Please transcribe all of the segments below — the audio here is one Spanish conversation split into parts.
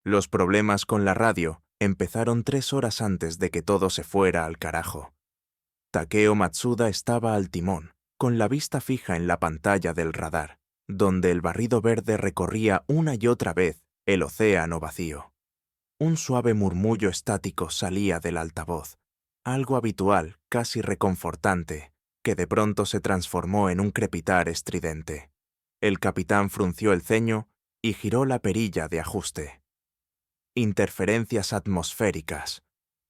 Los problemas con la radio empezaron 3 horas antes de que todo se fuera al carajo. Takeo Matsuda estaba al timón, con la vista fija en la pantalla del radar, donde el barrido verde recorría una y otra vez el océano vacío. Un suave murmullo estático salía del altavoz, algo habitual, casi reconfortante, que de pronto se transformó en un crepitar estridente. El capitán frunció el ceño y giró la perilla de ajuste. Interferencias atmosféricas,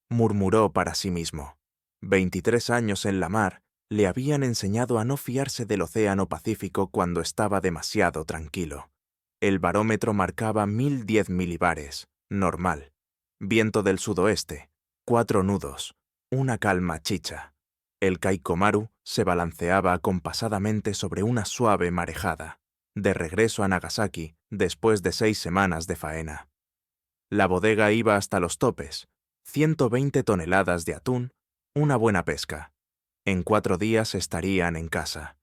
murmuró para sí mismo. 23 años en la mar le habían enseñado a no fiarse del océano Pacífico cuando estaba demasiado tranquilo. El barómetro marcaba 1010 milibares, normal. Viento del sudoeste, 4 nudos, una calma chicha. El Kaikomaru se balanceaba acompasadamente sobre una suave marejada, de regreso a Nagasaki después de 6 semanas de faena. La bodega iba hasta los topes, 120 toneladas de atún, una buena pesca. En 4 días estarían en casa.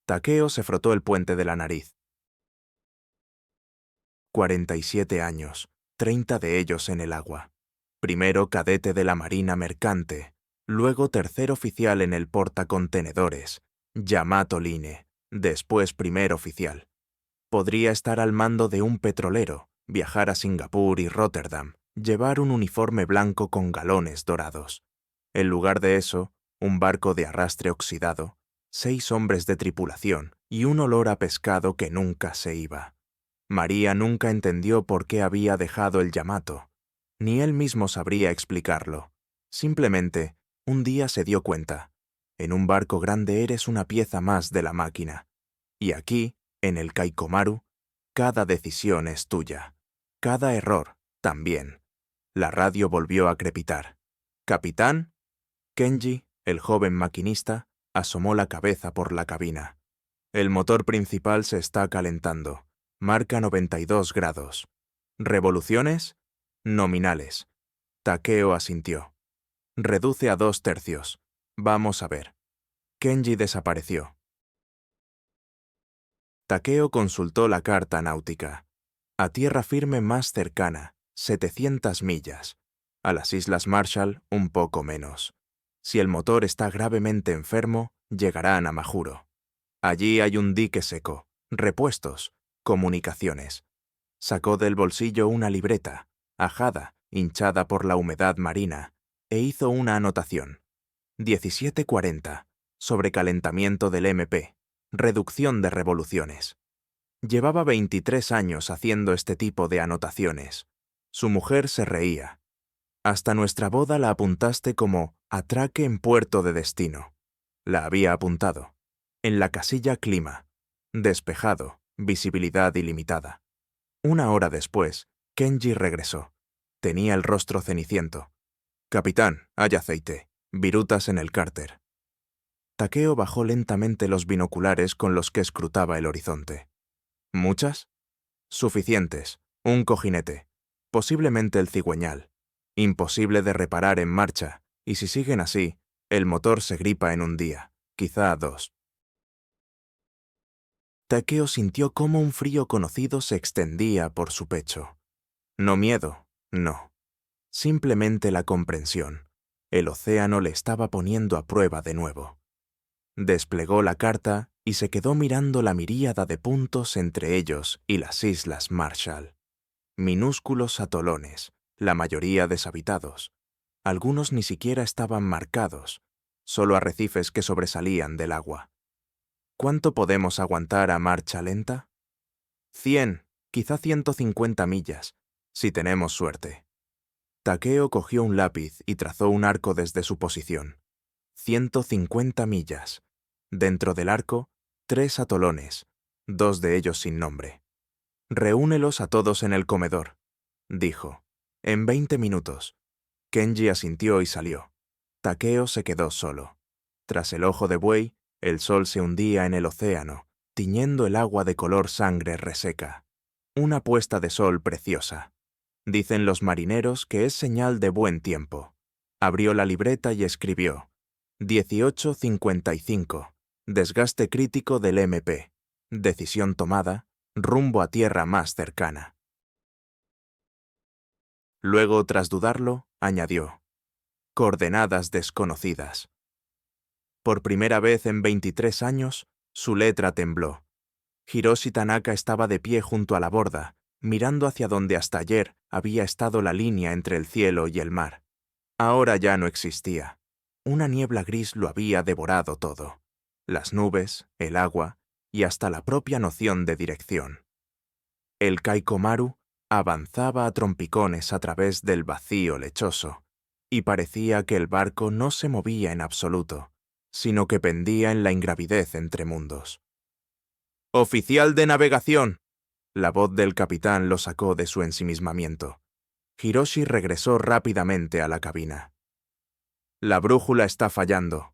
Takeo se frotó el puente de la nariz. 47 años, 30 de ellos en el agua. Primero cadete de la Marina Mercante, luego tercer oficial en el portacontenedores, Yamato Line, después primer oficial. Podría estar al mando de un petrolero, viajar a Singapur y Rotterdam, llevar un uniforme blanco con galones dorados. En lugar de eso, un barco de arrastre oxidado, 6 hombres de tripulación y un olor a pescado que nunca se iba. María nunca entendió por qué había dejado el Yamato. Ni él mismo sabría explicarlo. Simplemente, un día se dio cuenta. En un barco grande eres una pieza más de la máquina. Y aquí, en el Kaikomaru, cada decisión es tuya. Cada error, también. La radio volvió a crepitar. «¿Capitán?» Kenji, el joven maquinista, asomó la cabeza por la cabina. «El motor principal se está calentando. Marca 92 grados. ¿Revoluciones?» «Nominales». Takeo asintió. «Reduce a 2/3. Vamos a ver». Kenji desapareció. Takeo consultó la carta náutica. A tierra firme más cercana, 700 millas. A las Islas Marshall, un poco menos. Si el motor está gravemente enfermo, llegarán a Majuro. Allí hay un dique seco, repuestos, comunicaciones. Sacó del bolsillo una libreta, ajada, hinchada por la humedad marina, e hizo una anotación. 1740, sobrecalentamiento del MP, reducción de revoluciones. Llevaba 23 años haciendo este tipo de anotaciones. Su mujer se reía. Hasta nuestra boda la apuntaste como atraque en puerto de destino. La había apuntado. En la casilla clima. Despejado, visibilidad ilimitada. 1 hora después, Kenji regresó. Tenía el rostro ceniciento. «Capitán, hay aceite. Virutas en el cárter». Takeo bajó lentamente los binoculares con los que escrutaba el horizonte. «¿Muchas?» «Suficientes. Un cojinete. Posiblemente el cigüeñal. Imposible de reparar en marcha, y si siguen así, el motor se gripa en un día, quizá 2». Takeo sintió cómo un frío conocido se extendía por su pecho. No miedo, no. Simplemente la comprensión. El océano le estaba poniendo a prueba de nuevo. Desplegó la carta y se quedó mirando la miríada de puntos entre ellos y las Islas Marshall. Minúsculos atolones, la mayoría deshabitados. Algunos ni siquiera estaban marcados, solo arrecifes que sobresalían del agua. ¿Cuánto podemos aguantar a marcha lenta? 100, quizá 150 millas, si tenemos suerte. Takeo cogió un lápiz y trazó un arco desde su posición. 150 millas. Dentro del arco, 3 atolones, 2 de ellos sin nombre. «Reúnelos a todos en el comedor», dijo. «En 20 minutos». Kenji asintió y salió. Takeo se quedó solo. Tras el ojo de buey, el sol se hundía en el océano, tiñendo el agua de color sangre reseca. Una puesta de sol preciosa. Dicen los marineros que es señal de buen tiempo. Abrió la libreta y escribió: 18:55. Desgaste crítico del MP. Decisión tomada, rumbo a tierra más cercana. Luego, tras dudarlo, añadió: coordenadas desconocidas. Por primera vez en 23 años, su letra tembló. Hiroshi Tanaka estaba de pie junto a la borda, mirando hacia donde hasta ayer había estado la línea entre el cielo y el mar. Ahora ya no existía. Una niebla gris lo había devorado todo. Las nubes, el agua y hasta la propia noción de dirección. El Kaikomaru avanzaba a trompicones a través del vacío lechoso, y parecía que el barco no se movía en absoluto, sino que pendía en la ingravidez entre mundos. «¡Oficial de navegación!». La voz del capitán lo sacó de su ensimismamiento. Hiroshi regresó rápidamente a la cabina. «La brújula está fallando»,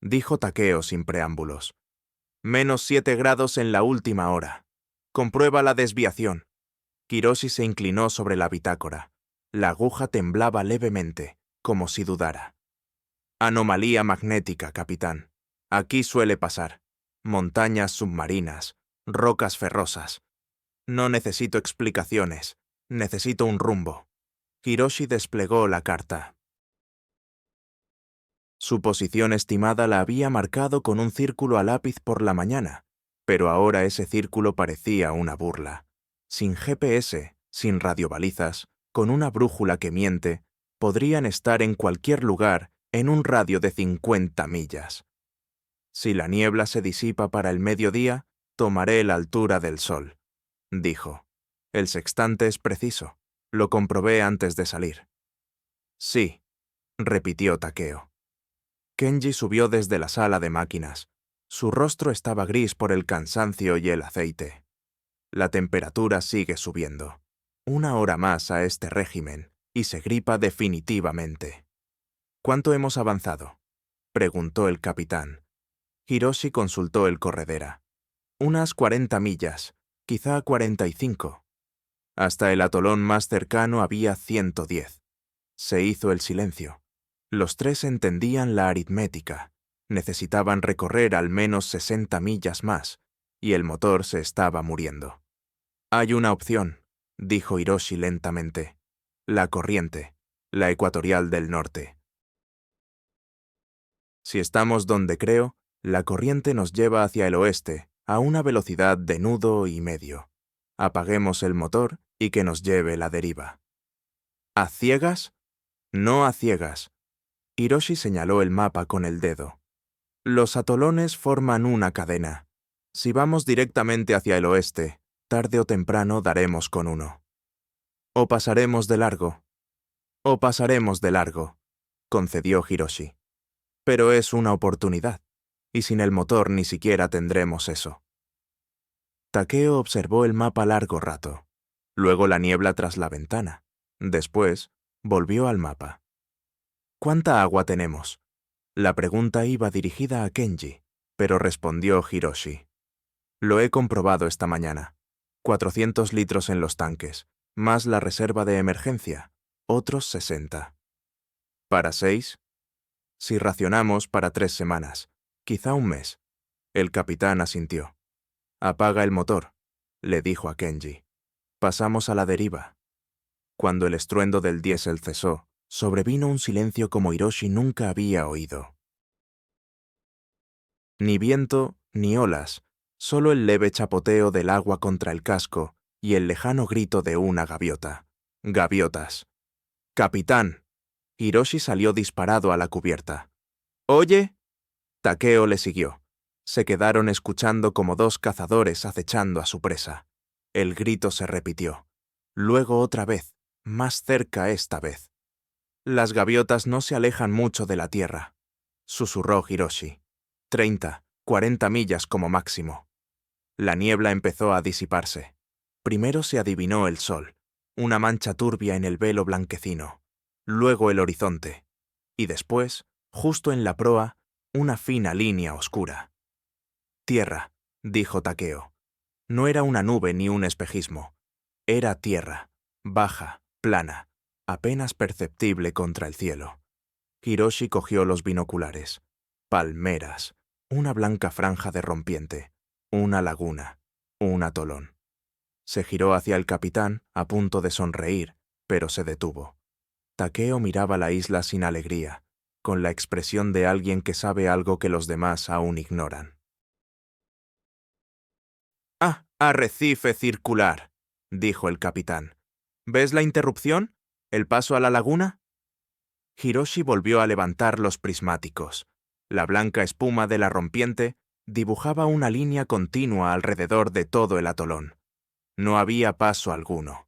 dijo Takeo sin preámbulos. «-7 grados en la última hora. Comprueba la desviación». Hiroshi se inclinó sobre la bitácora. La aguja temblaba levemente, como si dudara. «Anomalía magnética, capitán. Aquí suele pasar. Montañas submarinas, rocas ferrosas. No necesito explicaciones, necesito un rumbo». Hiroshi desplegó la carta. Su posición estimada la había marcado con un círculo a lápiz por la mañana, pero ahora ese círculo parecía una burla. Sin GPS, sin radiobalizas, con una brújula que miente, podrían estar en cualquier lugar en un radio de 50 millas. «Si la niebla se disipa para el mediodía, tomaré la altura del sol», dijo. «El sextante es preciso. Lo comprobé antes de salir». «Sí», repitió Takeo. Kenji subió desde la sala de máquinas. Su rostro estaba gris por el cansancio y el aceite. La temperatura sigue subiendo. 1 hora más a este régimen, y se gripa definitivamente. «¿Cuánto hemos avanzado?», preguntó el capitán. Hiroshi consultó el corredera. «Unas 40 millas, quizá 45. Hasta el atolón más cercano había 110. Se hizo el silencio. Los tres entendían la aritmética. Necesitaban recorrer al menos 60 millas más, y el motor se estaba muriendo. «Hay una opción», dijo Hiroshi lentamente. «La corriente, la ecuatorial del norte. Si estamos donde creo, la corriente nos lleva hacia el oeste, a una velocidad de nudo y medio. Apaguemos el motor y que nos lleve la deriva». «¿A ciegas?». «No a ciegas». Hiroshi señaló el mapa con el dedo. «Los atolones forman una cadena. Si vamos directamente hacia el oeste, tarde o temprano daremos con uno. O pasaremos de largo». «O pasaremos de largo», concedió Hiroshi. «Pero es una oportunidad, y sin el motor ni siquiera tendremos eso». Takeo observó el mapa largo rato, luego la niebla tras la ventana. Después, volvió al mapa. «¿Cuánta agua tenemos?». La pregunta iba dirigida a Kenji, pero respondió Hiroshi. «Lo he comprobado esta mañana. 400 litros en los tanques, más la reserva de emergencia, otros 60. ¿Para 6? Si racionamos para 3 semanas, quizá un mes». El capitán asintió. «Apaga el motor», le dijo a Kenji. «Pasamos a la deriva». Cuando el estruendo del diésel cesó, sobrevino un silencio como Hiroshi nunca había oído. Ni viento, ni olas, solo el leve chapoteo del agua contra el casco y el lejano grito de una gaviota. «Gaviotas». «Capitán». Hiroshi salió disparado a la cubierta. «¿Oye?». Takeo le siguió. Se quedaron escuchando como 2 cazadores acechando a su presa. El grito se repitió. Luego otra vez, más cerca esta vez. «Las gaviotas no se alejan mucho de la tierra», susurró Hiroshi. 30, 40 millas como máximo. La niebla empezó a disiparse. Primero se adivinó el sol, una mancha turbia en el velo blanquecino, luego el horizonte, y después, justo en la proa, una fina línea oscura. «Tierra», dijo Takeo. No era una nube ni un espejismo. Era tierra, baja, plana, apenas perceptible contra el cielo. Hiroshi cogió los binoculares. Palmeras, una blanca franja de rompiente, una laguna, un atolón. Se giró hacia el capitán, a punto de sonreír, pero se detuvo. Takeo miraba la isla sin alegría, con la expresión de alguien que sabe algo que los demás aún ignoran. «Ah, arrecife circular», dijo el capitán. «¿Ves la interrupción? ¿El paso a la laguna?» Hiroshi volvió a levantar los prismáticos. La blanca espuma de la rompiente dibujaba una línea continua alrededor de todo el atolón. No había paso alguno.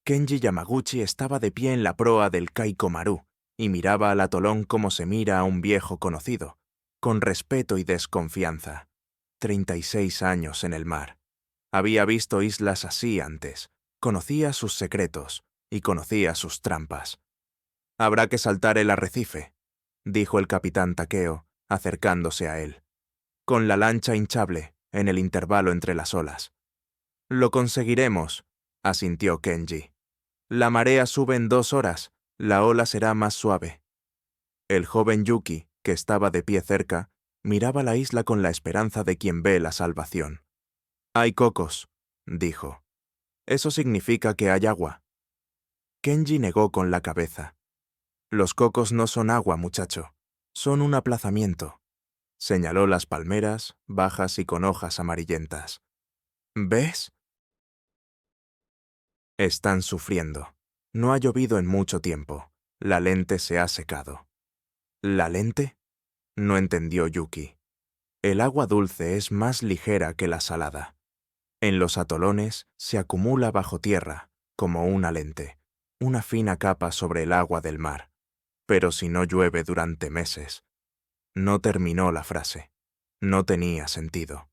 Kenji Yamaguchi estaba de pie en la proa del Kaiko Maru y miraba al atolón como se mira a un viejo conocido, con respeto y desconfianza. 36 años en el mar. Había visto islas así antes, conocía sus secretos y conocía sus trampas. «Habrá que saltar el arrecife», dijo el capitán Takeo, acercándose a él. «Con la lancha hinchable, en el intervalo entre las olas». «Lo conseguiremos», asintió Kenji. «La marea sube en 2 horas, la ola será más suave». El joven Yuki, que estaba de pie cerca, miraba la isla con la esperanza de quien ve la salvación. «Hay cocos», dijo. «Eso significa que hay agua». Kenji negó con la cabeza. «Los cocos no son agua, muchacho. Son un aplazamiento». Señaló las palmeras, bajas y con hojas amarillentas. «¿Ves? Están sufriendo. No ha llovido en mucho tiempo. La lente se ha secado». «¿La lente?», no entendió Yuki. «El agua dulce es más ligera que la salada. En los atolones se acumula bajo tierra, como una lente, una fina capa sobre el agua del mar. Pero si no llueve durante meses». No terminó la frase. No tenía sentido.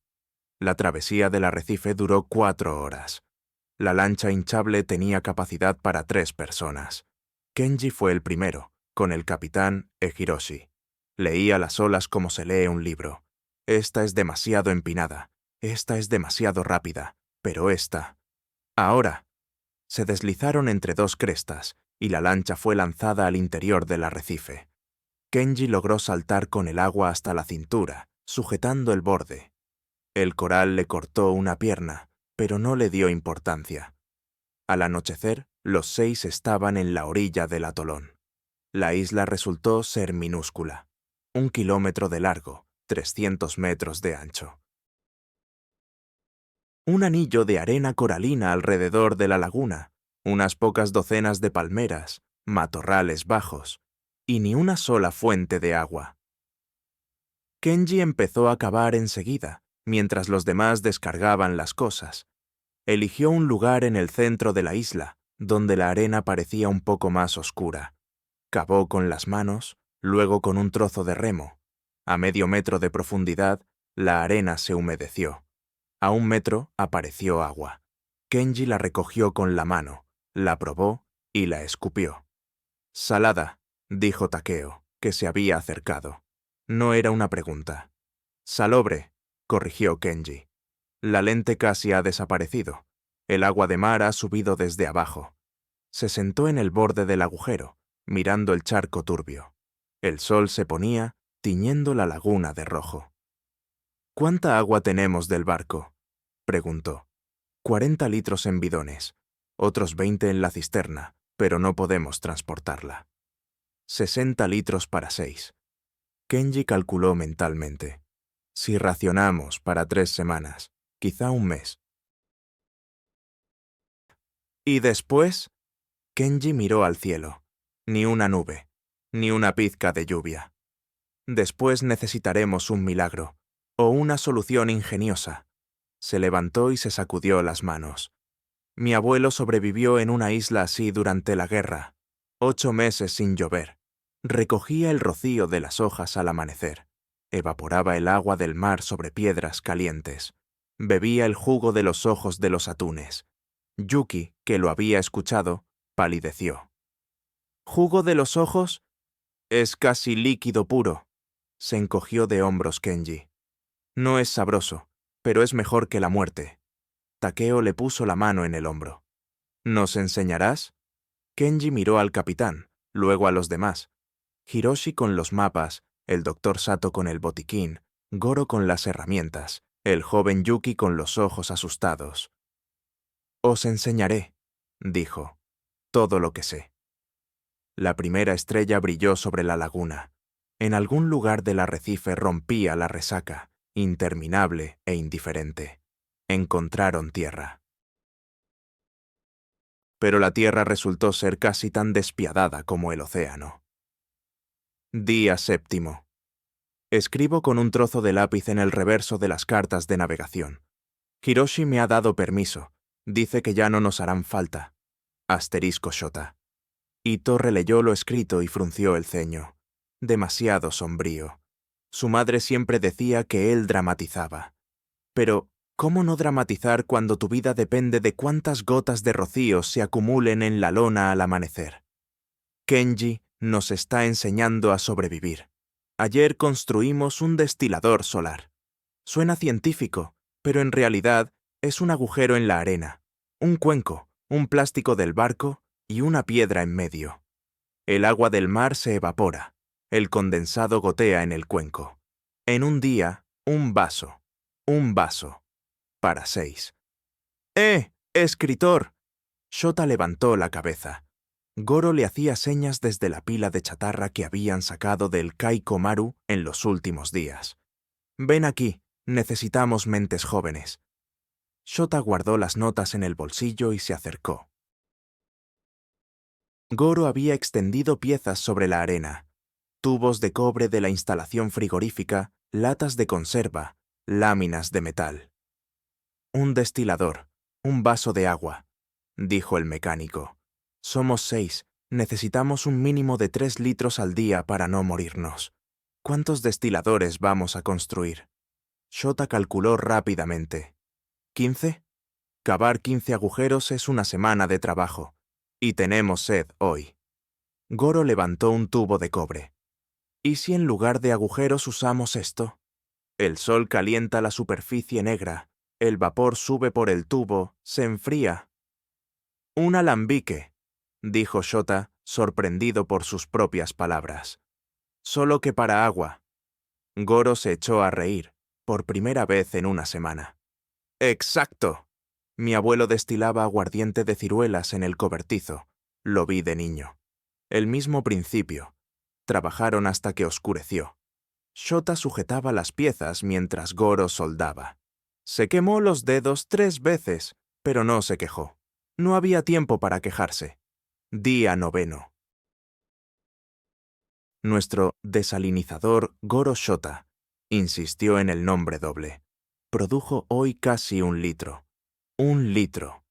La travesía del arrecife duró 4 horas. La lancha hinchable tenía capacidad para 3 personas. Kenji fue el primero, con el capitán e Hiroshi. Leía las olas como se lee un libro. Esta es demasiado empinada, esta es demasiado rápida, pero esta... ¡Ahora! Se deslizaron entre 2 crestas y la lancha fue lanzada al interior del arrecife. Kenji logró saltar con el agua hasta la cintura, sujetando el borde. El coral le cortó una pierna, pero no le dio importancia. Al anochecer, los 6 estaban en la orilla del atolón. La isla resultó ser minúscula. 1 kilómetro de largo, 300 metros de ancho. Un anillo de arena coralina alrededor de la laguna, unas pocas docenas de palmeras, matorrales bajos, y ni una sola fuente de agua. Kenji empezó a cavar enseguida, mientras los demás descargaban las cosas. Eligió un lugar en el centro de la isla, donde la arena parecía un poco más oscura. Cavó con las manos, luego con un trozo de remo. A medio metro de profundidad, la arena se humedeció. A 1 metro apareció agua. Kenji la recogió con la mano, la probó y la escupió. «Salada», dijo Takeo, que se había acercado. No era una pregunta. «Salobre», corrigió Kenji. «La lente casi ha desaparecido. El agua de mar ha subido desde abajo». Se sentó en el borde del agujero, mirando el charco turbio. El sol se ponía, tiñendo la laguna de rojo. «¿Cuánta agua tenemos del barco?», preguntó. 40 litros en bidones, otros 20 en la cisterna, pero no podemos transportarla. 60 litros para 6. Kenji calculó mentalmente. Si racionamos para 3 semanas, quizá 1 mes. ¿Y después? Kenji miró al cielo. Ni una nube, ni una pizca de lluvia. Después necesitaremos un milagro, o una solución ingeniosa. Se levantó y se sacudió las manos. Mi abuelo sobrevivió en una isla así durante la guerra. 8 meses sin llover. Recogía el rocío de las hojas al amanecer. Evaporaba el agua del mar sobre piedras calientes. Bebía el jugo de los ojos de los atunes. Yuki, que lo había escuchado, palideció. ¿Jugo de los ojos? Es casi líquido puro. Se encogió de hombros Kenji. No es sabroso, pero es mejor que la muerte. Takeo le puso la mano en el hombro. ¿Nos enseñarás? Kenji miró al capitán, luego a los demás. Hiroshi con los mapas, el doctor Sato con el botiquín, Goro con las herramientas, el joven Yuki con los ojos asustados. «Os enseñaré», dijo. todo lo que sé. La primera estrella brilló sobre la laguna. En algún lugar del arrecife rompía la resaca, interminable e indiferente. Encontraron tierra. Pero la tierra resultó ser casi tan despiadada como el océano. Día séptimo. Escribo con un trozo de lápiz en el reverso de las cartas de navegación. Hiroshi me ha dado permiso. Dice que ya no nos harán falta. Asterisco Shota. Ito releyó lo escrito y frunció el ceño. Demasiado sombrío. Su madre siempre decía que él dramatizaba. Pero, ¿cómo no dramatizar cuando tu vida depende de cuántas gotas de rocío se acumulen en la lona al amanecer? Kenji nos está enseñando a sobrevivir. Ayer construimos un destilador solar. Suena científico, pero en realidad es un agujero en la arena, un cuenco, un plástico del barco y una piedra en medio. El agua del mar se evapora, el condensado gotea en el cuenco. En un día, un vaso, para 6. ¡Escritor! Shota levantó la cabeza. Goro le hacía señas desde la pila de chatarra que habían sacado del Kaikomaru en los últimos días. Ven aquí, necesitamos mentes jóvenes. Shota guardó las notas en el bolsillo y se acercó. Goro había extendido piezas sobre la arena. Tubos de cobre de la instalación frigorífica, latas de conserva, láminas de metal. Un destilador, un vaso de agua, dijo el mecánico. Somos 6, necesitamos un mínimo de 3 litros al día para no morirnos. ¿Cuántos destiladores vamos a construir? Shota calculó rápidamente. ¿15? Cavar 15 agujeros es una semana de trabajo. Y tenemos sed hoy. Goro levantó un tubo de cobre. ¿Y si en lugar de agujeros usamos esto? El sol calienta la superficie negra, el vapor sube por el tubo, se enfría. Un alambique, dijo Shota, sorprendido por sus propias palabras. Solo que para agua. Goro se echó a reír, por primera vez en una semana. ¡Exacto! Mi abuelo destilaba aguardiente de ciruelas en el cobertizo. Lo vi de niño. El mismo principio. Trabajaron hasta que oscureció. Shota sujetaba las piezas mientras Goro soldaba. Se quemó los dedos 3 veces, pero no se quejó. No había tiempo para quejarse. Día 9. Nuestro desalinizador Goro Shota insistió en el nombre doble. Produjo hoy casi 1 litro. 1 litro.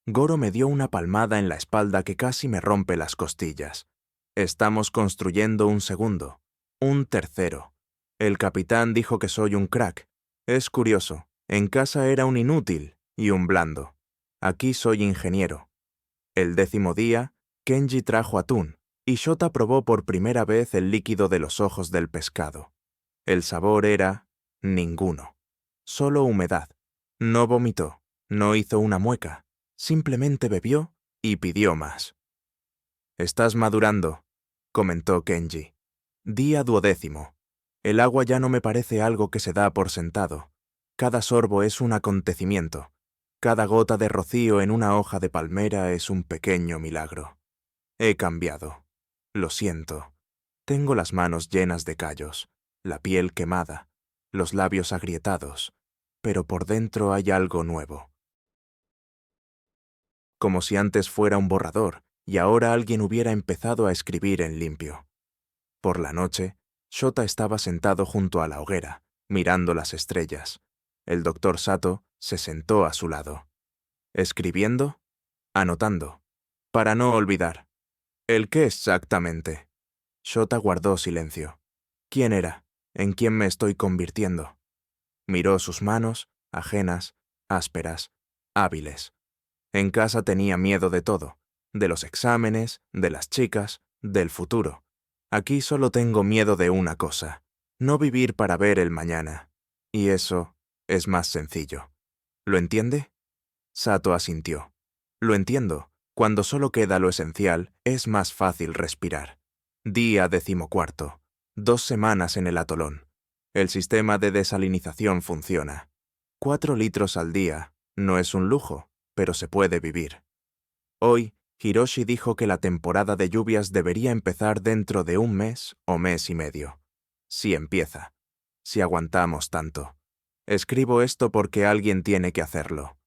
Goro me dio una palmada en la espalda que casi me rompe las costillas. Estamos construyendo un segundo, un tercero. El capitán dijo que soy un crack. Es curioso, en casa era un inútil y un blando. Aquí soy ingeniero. El 10º día, Kenji trajo atún, y Shota probó por primera vez el líquido de los ojos del pescado. El sabor era ninguno. Solo humedad. No vomitó, no hizo una mueca. Simplemente bebió y pidió más. Estás madurando, comentó Kenji. Día 12. El agua ya no me parece algo que se da por sentado. Cada sorbo es un acontecimiento. Cada gota de rocío en una hoja de palmera es un pequeño milagro. He cambiado. Lo siento. Tengo las manos llenas de callos, la piel quemada, los labios agrietados, pero por dentro hay algo nuevo. Como si antes fuera un borrador y ahora alguien hubiera empezado a escribir en limpio. Por la noche, Shota estaba sentado junto a la hoguera, mirando las estrellas. El doctor Sato se sentó a su lado. ¿Escribiendo? Anotando. Para no olvidar. ¿El qué exactamente? Shota guardó silencio. ¿Quién era? ¿En quién me estoy convirtiendo? Miró sus manos, ajenas, ásperas, hábiles. En casa tenía miedo de todo, de los exámenes, de las chicas, del futuro. Aquí solo tengo miedo de una cosa, no vivir para ver el mañana. Y eso es más sencillo. ¿Lo entiende? Sato asintió. Lo entiendo. Cuando solo queda lo esencial, es más fácil respirar. Día 14. 2 semanas en el atolón. El sistema de desalinización funciona. 4 litros al día no es un lujo, pero se puede vivir. Hoy, Hiroshi dijo que la temporada de lluvias debería empezar dentro de un mes o mes y medio. Si empieza. Si aguantamos tanto. Escribo esto porque alguien tiene que hacerlo.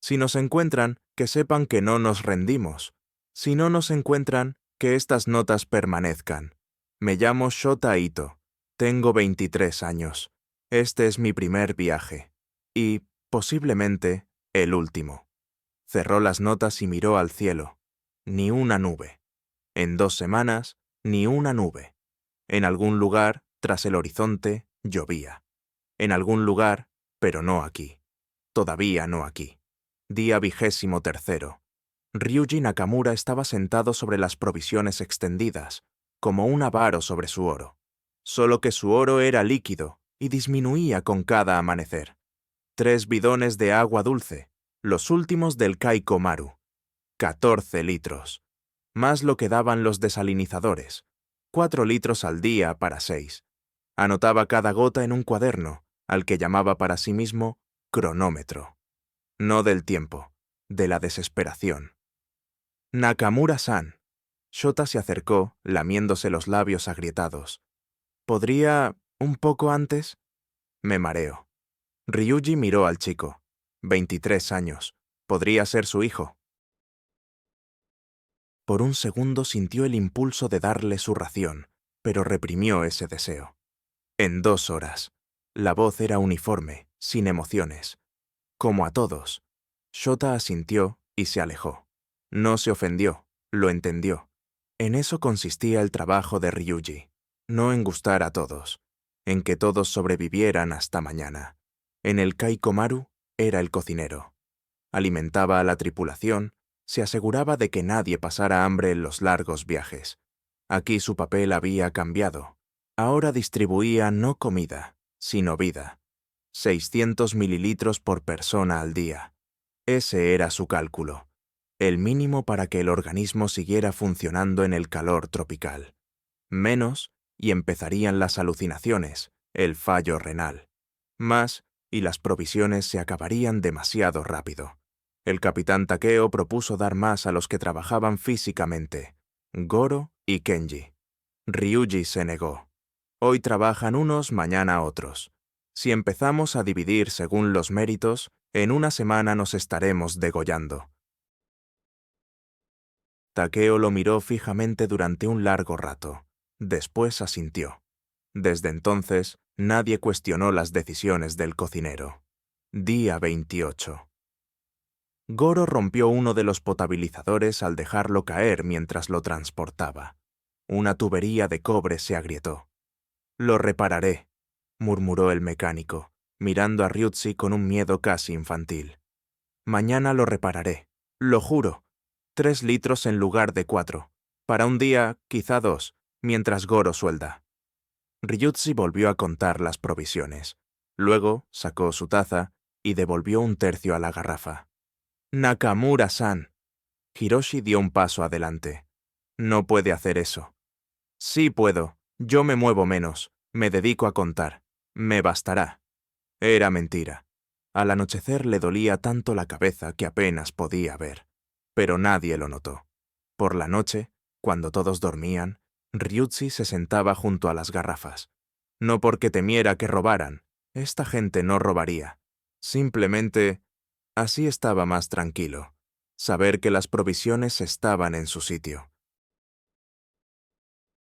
Si nos encuentran, que sepan que no nos rendimos. Si no nos encuentran, que estas notas permanezcan. Me llamo Shota Ito. Tengo 23 años. Este es mi primer viaje. Y, posiblemente, el último. Cerró las notas y miró al cielo. Ni una nube. En 2 semanas, ni una nube. En algún lugar, tras el horizonte, llovía. En algún lugar, pero no aquí. Todavía no aquí. Día 23. Ryuji Nakamura estaba sentado sobre las provisiones extendidas, como un avaro sobre su oro. Solo que su oro era líquido y disminuía con cada amanecer. 3 bidones de agua dulce, los últimos del Kaiko Maru. 14 litros. Más lo que daban los desalinizadores. 4 litros al día para 6. Anotaba cada gota en un cuaderno, al que llamaba para sí mismo cronómetro. No del tiempo, de la desesperación. Nakamura-san. Shota se acercó, lamiéndose los labios agrietados. ¿Podría un poco antes? Me mareo. Ryuji miró al chico. 23 años. Podría ser su hijo. Por un segundo sintió el impulso de darle su ración, pero reprimió ese deseo. En 2 horas. La voz era uniforme, sin emociones. Como a todos. Shota asintió y se alejó. No se ofendió, lo entendió. En eso consistía el trabajo de Ryuji. No en gustar a todos. En que todos sobrevivieran hasta mañana. En el Kaiko Maru era el cocinero. Alimentaba a la tripulación, se aseguraba de que nadie pasara hambre en los largos viajes. Aquí su papel había cambiado. Ahora distribuía no comida, sino vida. 600 mililitros por persona al día. Ese era su cálculo. El mínimo para que el organismo siguiera funcionando en el calor tropical. Menos, y empezarían las alucinaciones, el fallo renal. Más, y las provisiones se acabarían demasiado rápido. El capitán Takeo propuso dar más a los que trabajaban físicamente, Goro y Kenji. Ryuji se negó. Hoy trabajan unos, mañana otros. Si empezamos a dividir según los méritos, en una semana nos estaremos degollando. Takeo lo miró fijamente durante un largo rato. Después asintió. Desde entonces, nadie cuestionó las decisiones del cocinero. Día 28. Goro rompió uno de los potabilizadores al dejarlo caer mientras lo transportaba. Una tubería de cobre se agrietó. «Lo repararé», murmuró el mecánico, mirando a Ryuji con un miedo casi infantil. «Mañana lo repararé, lo juro. 3 litros en lugar de 4. Para un día, quizá 2, mientras Goro suelda». Ryuji volvió a contar las provisiones. Luego sacó su taza y devolvió 1/3 a la garrafa. «Nakamura-san». Hiroshi dio un paso adelante. «No puede hacer eso». «Sí puedo. Yo me muevo menos. Me dedico a contar. Me bastará». Era mentira. Al anochecer le dolía tanto la cabeza que apenas podía ver. Pero nadie lo notó. Por la noche, cuando todos dormían, Ryuji se sentaba junto a las garrafas. No porque temiera que robaran. Esta gente no robaría. Simplemente, así estaba más tranquilo. Saber que las provisiones estaban en su sitio.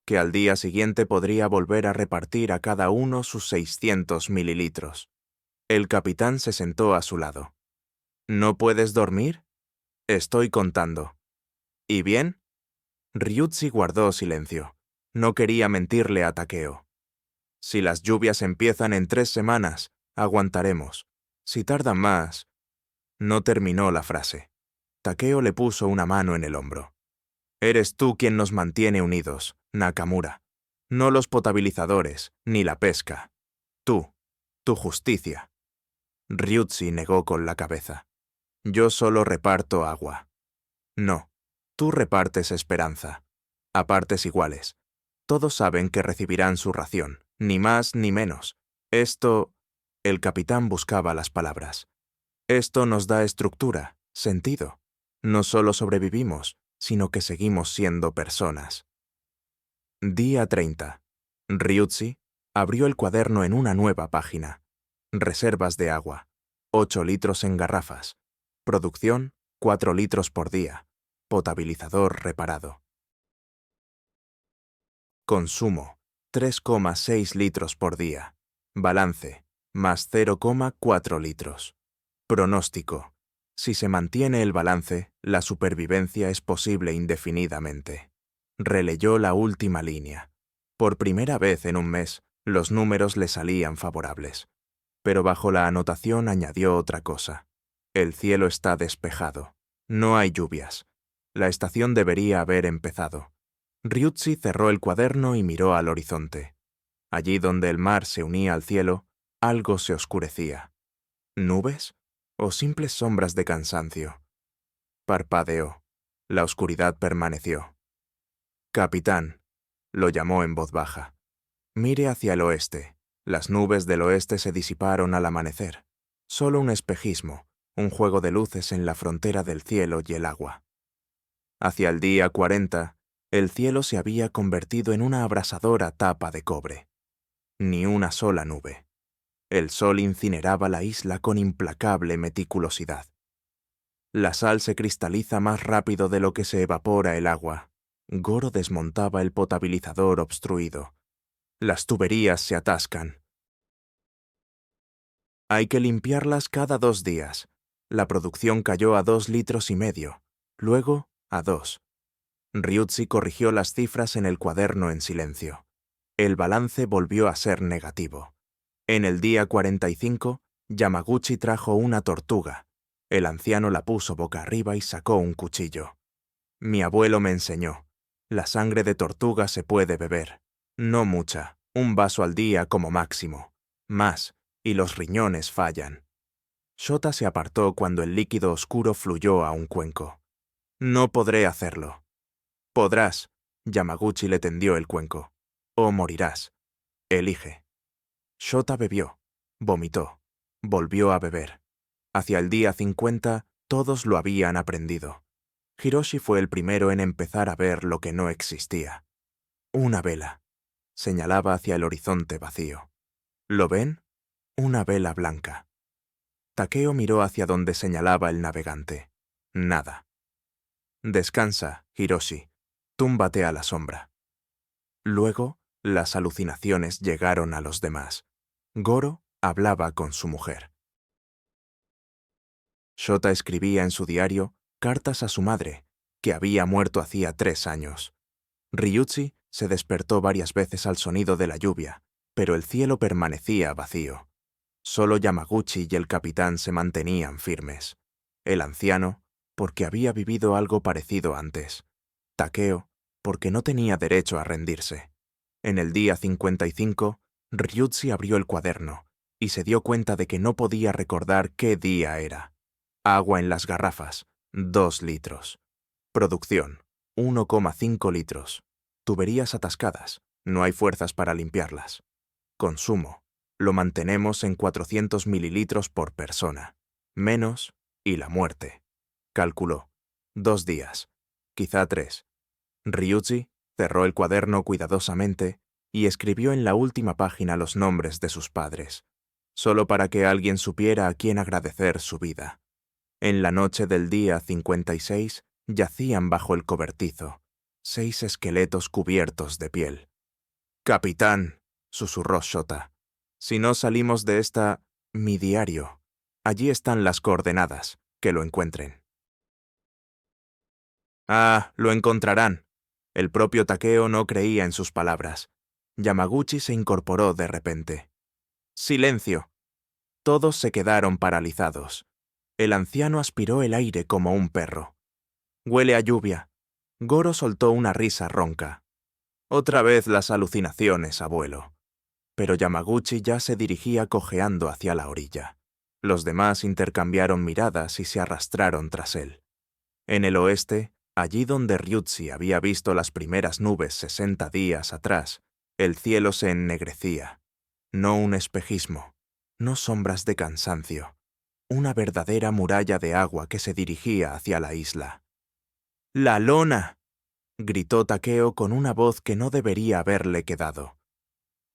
Que al día siguiente podría volver a repartir a cada uno sus 600 mililitros. El capitán se sentó a su lado. «¿No puedes dormir?» «Estoy contando». «¿Y bien?» Ryuji guardó silencio. No quería mentirle a Takeo. «Si las lluvias empiezan en 3 semanas, aguantaremos. Si tardan más...» No terminó la frase. Takeo le puso una mano en el hombro. «Eres tú quien nos mantiene unidos, Nakamura. No los potabilizadores, ni la pesca. Tú, tu justicia». Ryuji negó con la cabeza. «Yo solo reparto agua». «No, tú repartes esperanza. A partes iguales. Todos saben que recibirán su ración, ni más ni menos. Esto...» El capitán buscaba las palabras. «Esto nos da estructura, sentido. No solo sobrevivimos, sino que seguimos siendo personas. Día 30. Ryuji abrió el cuaderno en una nueva página. Reservas de agua. 8 litros en garrafas. Producción, 4 litros por día. Potabilizador reparado. Consumo, 3,6 litros por día. Balance, más 0,4 litros. Pronóstico. Si se mantiene el balance, la supervivencia es posible indefinidamente. Releyó la última línea. Por primera vez en un mes, los números le salían favorables. Pero bajo la anotación añadió otra cosa. El cielo está despejado. No hay lluvias. La estación debería haber empezado. Ryuji cerró el cuaderno y miró al horizonte. Allí donde el mar se unía al cielo, algo se oscurecía. ¿Nubes? ¿O simples sombras de cansancio? Parpadeó. La oscuridad permaneció. «Capitán», lo llamó en voz baja. «Mire hacia el oeste. Las nubes del oeste se disiparon al amanecer. Solo un espejismo, un juego de luces en la frontera del cielo y el agua». Hacia el día 40, el cielo se había convertido en una abrasadora tapa de cobre. Ni una sola nube. El sol incineraba la isla con implacable meticulosidad. La sal se cristaliza más rápido de lo que se evapora el agua. Goro desmontaba el potabilizador obstruido. Las tuberías se atascan. Hay que limpiarlas cada 2 días. La producción cayó a 2,5 litros, luego a 2. Ryuji corrigió las cifras en el cuaderno en silencio. El balance volvió a ser negativo. En el día 45, Yamaguchi trajo una tortuga. El anciano la puso boca arriba y sacó un cuchillo. Mi abuelo me enseñó. La sangre de tortuga se puede beber. No mucha, un vaso al día como máximo. Más, y los riñones fallan. Shota se apartó cuando el líquido oscuro fluyó a un cuenco. No podré hacerlo. Podrás. Yamaguchi le tendió el cuenco. O morirás. Elige. Shota bebió. Vomitó. Volvió a beber. Hacia el día 50, todos lo habían aprendido. Hiroshi fue el primero en empezar a ver lo que no existía. Una vela. Señalaba hacia el horizonte vacío. ¿Lo ven? Una vela blanca. Takeo miró hacia donde señalaba el navegante. Nada. Descansa, Hiroshi. Túmbate a la sombra. Luego, las alucinaciones llegaron a los demás. Goro hablaba con su mujer. Shota escribía en su diario cartas a su madre, que había muerto hacía 3 años. Ryuji se despertó varias veces al sonido de la lluvia, pero el cielo permanecía vacío. Solo Yamaguchi y el capitán se mantenían firmes. El anciano, porque había vivido algo parecido antes. Takeo, porque no tenía derecho a rendirse. En el día 55, Ryuji abrió el cuaderno y se dio cuenta de que no podía recordar qué día era. Agua en las garrafas, 2 litros. Producción, 1,5 litros. Tuberías atascadas, no hay fuerzas para limpiarlas. Consumo, lo mantenemos en 400 mililitros por persona. Menos, y la muerte. Calculó, 2 días, quizá 3. Ryuji cerró el cuaderno cuidadosamente y escribió en la última página los nombres de sus padres, solo para que alguien supiera a quién agradecer su vida. En la noche del día 56 yacían bajo el cobertizo, 6 esqueletos cubiertos de piel. «Capitán», susurró Shota, «si no salimos de mi diario, allí están las coordenadas, que lo encuentren». «Ah, lo encontrarán». El propio Takeo no creía en sus palabras. Yamaguchi se incorporó de repente. «Silencio». Todos se quedaron paralizados. El anciano aspiró el aire como un perro. «Huele a lluvia». Goro soltó una risa ronca. «Otra vez las alucinaciones, abuelo». Pero Yamaguchi ya se dirigía cojeando hacia la orilla. Los demás intercambiaron miradas y se arrastraron tras él. En el oeste, allí donde Ryuji había visto las primeras nubes 60 días atrás, el cielo se ennegrecía. No un espejismo, no sombras de cansancio. una verdadera muralla de agua que se dirigía hacia la isla. ¡La lona!, gritó Takeo con una voz que no debería haberle quedado.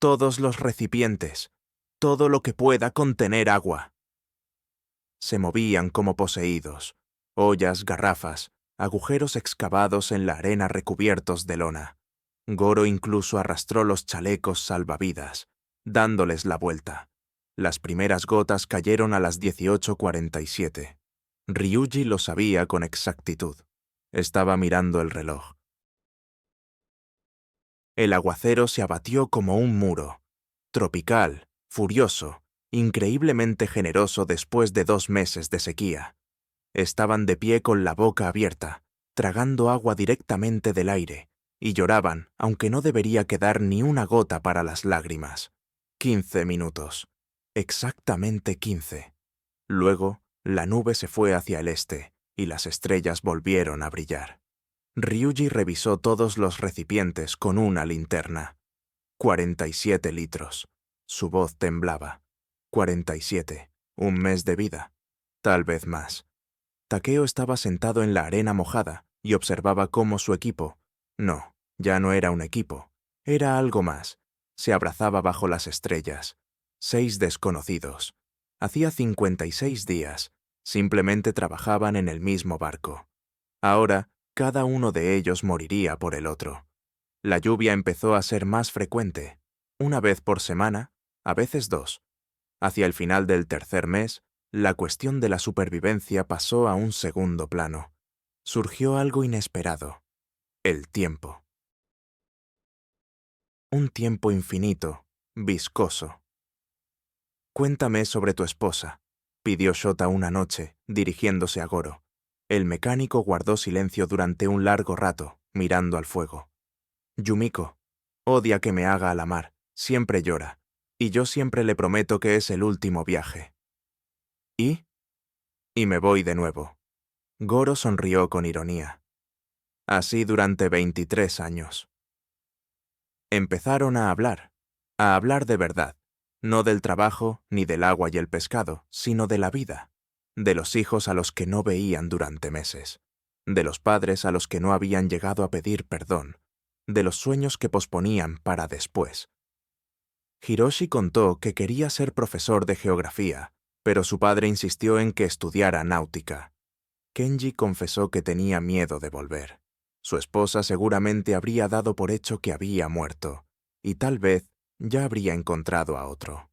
¡Todos los recipientes! ¡Todo lo que pueda contener agua! Se movían como poseídos, ollas, garrafas, agujeros excavados en la arena recubiertos de lona. Goro incluso arrastró los chalecos salvavidas, dándoles la vuelta. Las primeras gotas cayeron a las 18:47. Ryuji lo sabía con exactitud. Estaba mirando el reloj. El aguacero se abatió como un muro, tropical, furioso, increíblemente generoso después de 2 meses de sequía. Estaban de pie con la boca abierta, tragando agua directamente del aire, y lloraban, aunque no debería quedar ni una gota para las lágrimas. 15 minutos. Exactamente 15. Luego, la nube se fue hacia el este, y las estrellas volvieron a brillar. Ryuji revisó todos los recipientes con una linterna. 47 litros. Su voz temblaba. 47. Un mes de vida. Tal vez más. Takeo estaba sentado en la arena mojada y observaba cómo su equipo, no, ya no era un equipo, era algo más, se abrazaba bajo las estrellas. 6 desconocidos. Hacía 56 días, simplemente trabajaban en el mismo barco. Ahora, cada uno de ellos moriría por el otro. La lluvia empezó a ser más frecuente, una vez por semana, a veces 2. Hacia el final del tercer mes, la cuestión de la supervivencia pasó a un segundo plano. Surgió algo inesperado: el tiempo. Un tiempo infinito, viscoso. «Cuéntame sobre tu esposa», pidió Shota una noche, dirigiéndose a Goro. El mecánico guardó silencio durante un largo rato, mirando al fuego. «Yumiko. Odia que me haga a la mar, siempre llora, y yo siempre le prometo que es el último viaje». ¿Y? Y me voy de nuevo. Goro sonrió con ironía. Así durante 23 años. Empezaron a hablar de verdad, no del trabajo ni del agua y el pescado, sino de la vida, de los hijos a los que no veían durante meses, de los padres a los que no habían llegado a pedir perdón, de los sueños que posponían para después. Hiroshi contó que quería ser profesor de geografía, pero su padre insistió en que estudiara náutica. Kenji confesó que tenía miedo de volver. Su esposa seguramente habría dado por hecho que había muerto, y tal vez ya habría encontrado a otro.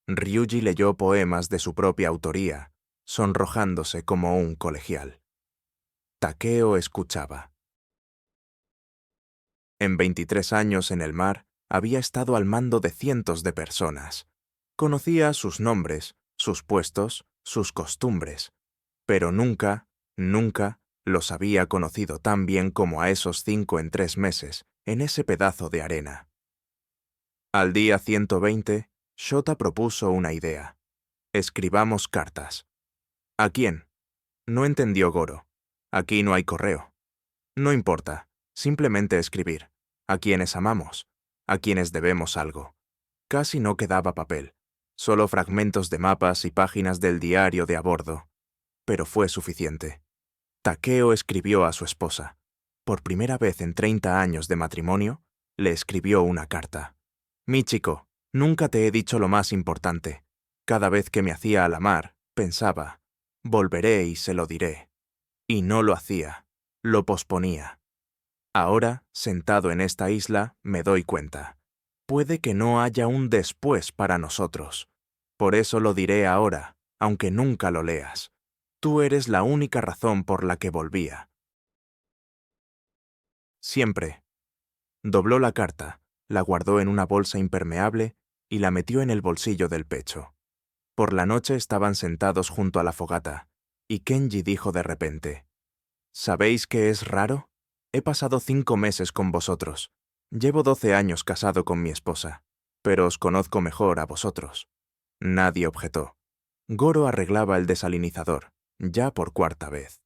Ryuji leyó poemas de su propia autoría, sonrojándose como un colegial. Takeo escuchaba. En 23 años en el mar, había estado al mando de cientos de personas. Conocía sus nombres, sus puestos, sus costumbres, pero nunca los había conocido tan bien como a esos 5 en 3 meses, en ese pedazo de arena. Al día 120, Shota propuso una idea. Escribamos cartas. ¿A quién? No entendió Goro. Aquí no hay correo. No importa, simplemente escribir. A quienes amamos, a quienes debemos algo. Casi no quedaba papel, solo fragmentos de mapas y páginas del diario de a bordo. Pero fue suficiente. Takeo escribió a su esposa. Por primera vez en 30 años de matrimonio, le escribió una carta. «Michiko, nunca te he dicho lo más importante. Cada vez que me hacía a la mar, pensaba, volveré y se lo diré». Y no lo hacía, lo posponía. Ahora, sentado en esta isla, me doy cuenta. Puede que no haya un después para nosotros. Por eso lo diré ahora, aunque nunca lo leas. Tú eres la única razón por la que volvía. Siempre. Dobló la carta, la guardó en una bolsa impermeable y la metió en el bolsillo del pecho. Por la noche estaban sentados junto a la fogata, y Kenji dijo de repente: «¿Sabéis qué es raro? He pasado 5 meses con vosotros. Llevo 12 años casado con mi esposa, pero os conozco mejor a vosotros». Nadie objetó. Goro arreglaba el desalinizador, ya por 4ª vez.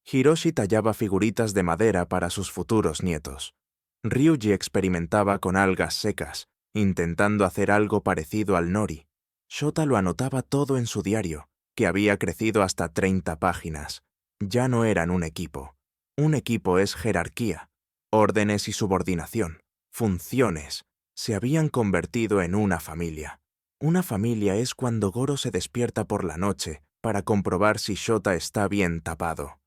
Hiroshi tallaba figuritas de madera para sus futuros nietos. Ryuji experimentaba con algas secas, intentando hacer algo parecido al nori. Shota lo anotaba todo en su diario, que había crecido hasta 30 páginas. Ya no eran un equipo. Un equipo es jerarquía, órdenes y subordinación, funciones. Se habían convertido en una familia. Una familia es cuando Goro se despierta por la noche para comprobar si Shota está bien tapado.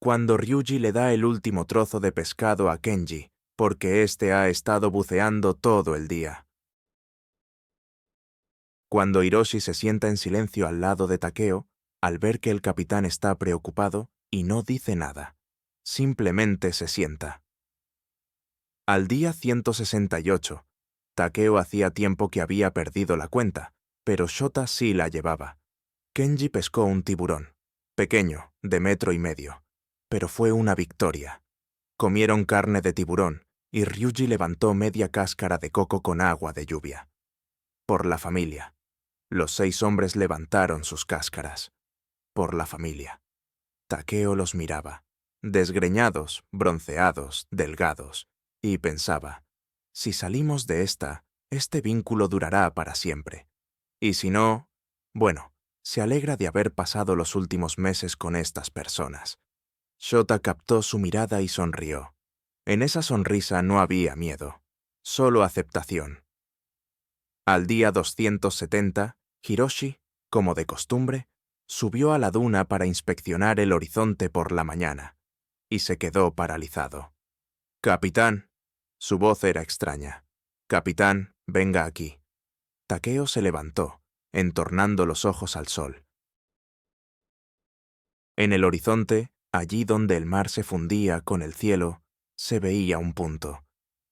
Cuando Ryuji le da el último trozo de pescado a Kenji, porque éste ha estado buceando todo el día. Cuando Hiroshi se sienta en silencio al lado de Takeo, al ver que el capitán está preocupado y no dice nada. Simplemente se sienta. Al día 168, Takeo hacía tiempo que había perdido la cuenta, pero Shota sí la llevaba. Kenji pescó un tiburón, pequeño, de 1,5 metros, pero fue una victoria. Comieron carne de tiburón y Ryuji levantó media cáscara de coco con agua de lluvia. Por la familia. Los 6 hombres levantaron sus cáscaras. Por la familia. Takeo los miraba, desgreñados, bronceados, delgados, y pensaba, si salimos de esta, este vínculo durará para siempre. Y si no, bueno, se alegra de haber pasado los últimos meses con estas personas. Shota captó su mirada y sonrió. En esa sonrisa no había miedo, solo aceptación. Al día 270, Hiroshi, como de costumbre, subió a la duna para inspeccionar el horizonte por la mañana, y se quedó paralizado. «Capitán». Su voz era extraña. «Capitán, venga aquí». Takeo se levantó, entornando los ojos al sol. En el horizonte, allí donde el mar se fundía con el cielo, se veía un punto,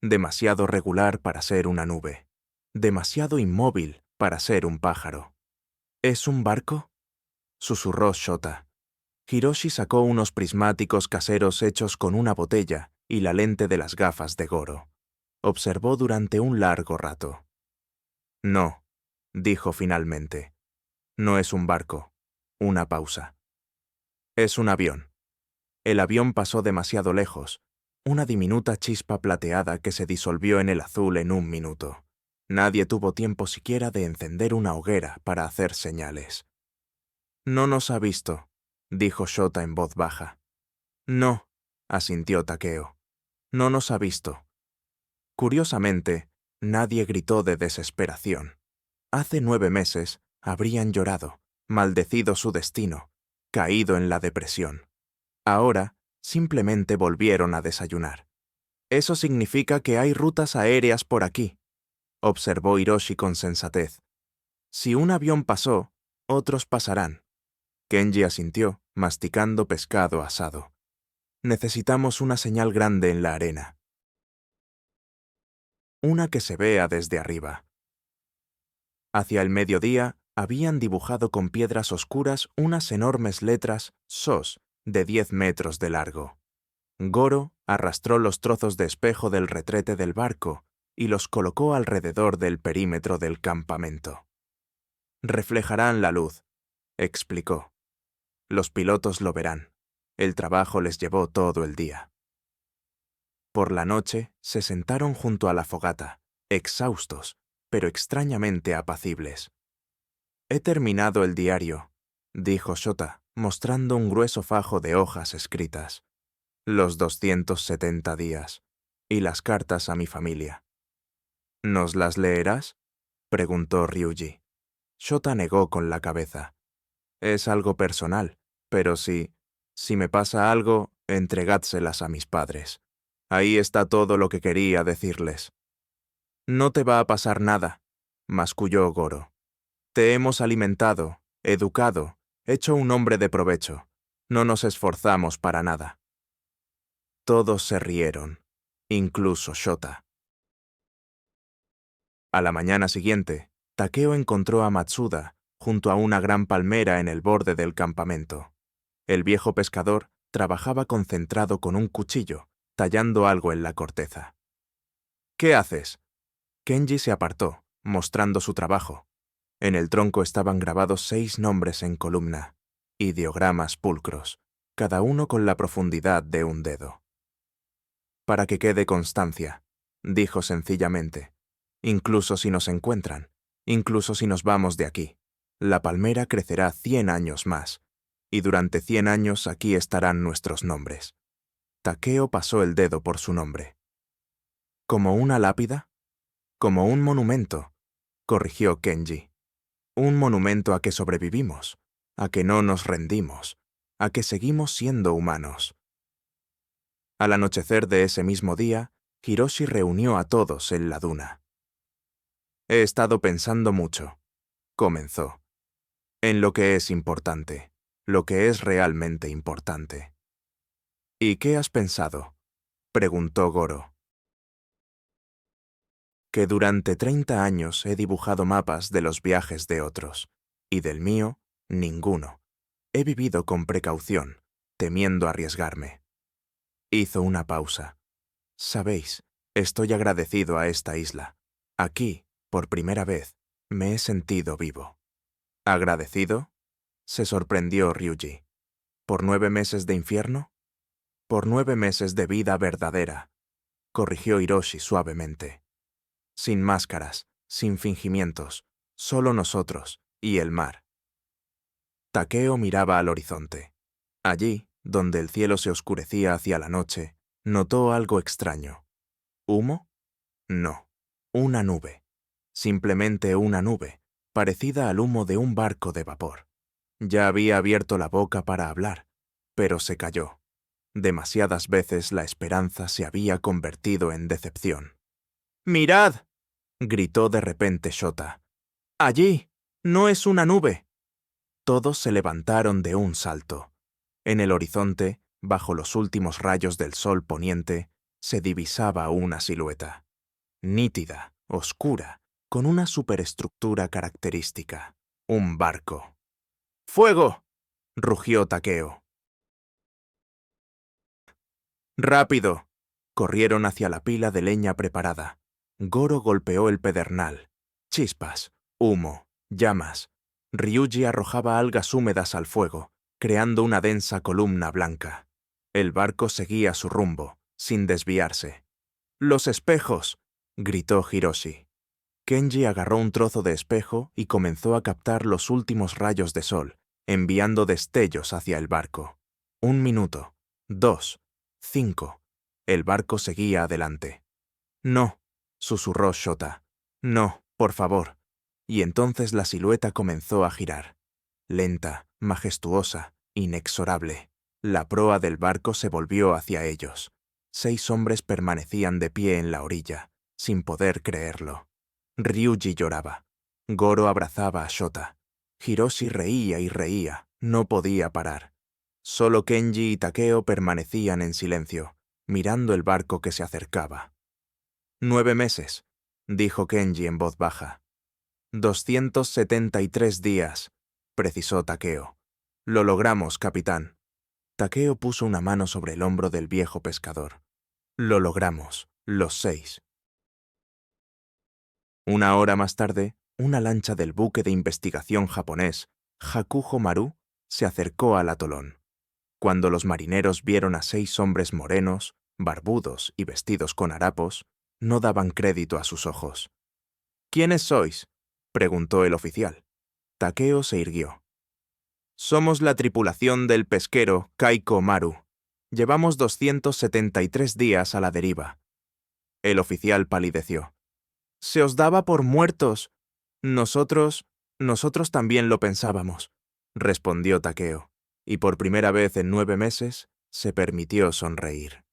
demasiado regular para ser una nube, demasiado inmóvil para ser un pájaro. «¿Es un barco?», susurró Shota. Hiroshi sacó unos prismáticos caseros hechos con una botella y la lente de las gafas de Goro. Observó durante un largo rato. «No», dijo finalmente. «No es un barco». Una pausa. «Es un avión». El avión pasó demasiado lejos, una diminuta chispa plateada que se disolvió en el azul en un minuto. Nadie tuvo tiempo siquiera de encender una hoguera para hacer señales. «No nos ha visto», dijo Shota en voz baja. «No», asintió Takeo. «No nos ha visto». Curiosamente, nadie gritó de desesperación. Hace 9 meses habrían llorado, maldecido su destino, caído en la depresión. Ahora, simplemente volvieron a desayunar. «Eso significa que hay rutas aéreas por aquí», observó Hiroshi con sensatez. «Si un avión pasó, otros pasarán». Kenji asintió, masticando pescado asado. «Necesitamos una señal grande en la arena. Una que se vea desde arriba». Hacia el mediodía, habían dibujado con piedras oscuras unas enormes letras SOS de 10 metros de largo. Goro arrastró los trozos de espejo del retrete del barco y los colocó alrededor del perímetro del campamento. «Reflejarán la luz», explicó. «Los pilotos lo verán. El trabajo les llevó todo el día». Por la noche se sentaron junto a la fogata, exhaustos, pero extrañamente apacibles. «He terminado el diario», dijo Shota, mostrando un grueso fajo de hojas escritas. «Los 270 días, y las cartas a mi familia». «¿Nos las leerás?», preguntó Ryuji. Shota negó con la cabeza. «Es algo personal, pero si me pasa algo, entregádselas a mis padres. Ahí está todo lo que quería decirles». «No te va a pasar nada», masculló Goro. «Te hemos alimentado, educado, hecho un hombre de provecho. No nos esforzamos para nada». Todos se rieron, incluso Shota. A la mañana siguiente, Takeo encontró a Matsuda junto a una gran palmera en el borde del campamento. El viejo pescador trabajaba concentrado con un cuchillo, tallando algo en la corteza. «¿Qué haces?». Kenji se apartó, mostrando su trabajo. En el tronco estaban grabados 6 nombres en columna, ideogramas pulcros, cada uno con la profundidad de un dedo. «Para que quede constancia», dijo sencillamente. «Incluso si nos encuentran, incluso si nos vamos de aquí, La palmera crecerá 100 años más, y durante 100 años aquí estarán nuestros nombres. Takeo pasó el dedo por su nombre. ¿Como una lápida? Como un monumento, corrigió Kenji. Un monumento a que sobrevivimos, a que no nos rendimos, a que seguimos siendo humanos. Al anochecer de ese mismo día, Hiroshi reunió a todos en la duna. He estado pensando mucho, comenzó, en lo que es importante, lo que es realmente importante. ¿Y qué has pensado?, preguntó Goro. Que durante 30 años he dibujado mapas de los viajes de otros, y del mío, ninguno. He vivido con precaución, temiendo arriesgarme. Hizo una pausa. Sabéis, estoy agradecido a esta isla. Aquí, por primera vez, me he sentido vivo. ¿Agradecido?, se sorprendió Ryuji. ¿Por 9 meses de infierno? Por 9 meses de vida verdadera, corrigió Hiroshi suavemente. Sin máscaras, sin fingimientos, solo nosotros y el mar. Takeo miraba al horizonte. Allí, donde el cielo se oscurecía hacia la noche, notó algo extraño. ¿Humo? No, una nube. Simplemente una nube, parecida al humo de un barco de vapor. Ya había abierto la boca para hablar, pero se calló. Demasiadas veces la esperanza se había convertido en decepción. ¡Mirad!, gritó de repente Shota. ¡Allí! ¡No es una nube! Todos se levantaron de un salto. En el horizonte, bajo los últimos rayos del sol poniente, se divisaba una silueta. Nítida, oscura, con una superestructura característica. Un barco. ¡Fuego!, rugió Takeo. ¡Rápido! Corrieron hacia la pila de leña preparada. Goro golpeó el pedernal. Chispas, humo, llamas. Ryuji arrojaba algas húmedas al fuego, creando una densa columna blanca. El barco seguía su rumbo, sin desviarse. ¡Los espejos!, gritó Hiroshi. Kenji agarró un trozo de espejo y comenzó a captar los últimos rayos de sol, enviando destellos hacia el barco. 1 minuto, 2, 5. El barco seguía adelante. No, susurró Shota. No, por favor. Y entonces la silueta comenzó a girar. Lenta, majestuosa, inexorable. La proa del barco se volvió hacia ellos. 6 hombres permanecían de pie en la orilla, sin poder creerlo. Ryuji lloraba. Goro abrazaba a Shota. Hiroshi reía y reía, no podía parar. Solo Kenji y Takeo permanecían en silencio, mirando el barco que se acercaba. 9 meses, dijo Kenji en voz baja. 273 días, precisó Takeo. Lo logramos, capitán. Takeo puso una mano sobre el hombro del viejo pescador. Lo logramos, los 6. 1 hora más tarde, una lancha del buque de investigación japonés, Hakuho Maru, se acercó al atolón. Cuando los marineros vieron a 6 hombres morenos, barbudos y vestidos con harapos, no daban crédito a sus ojos. ¿Quiénes sois?, preguntó el oficial. Takeo se irguió. Somos la tripulación del pesquero Kaiko Maru. Llevamos 273 días a la deriva. El oficial palideció. Se os daba por muertos. Nosotros también lo pensábamos, respondió Takeo, y por primera vez en 9 meses se permitió sonreír.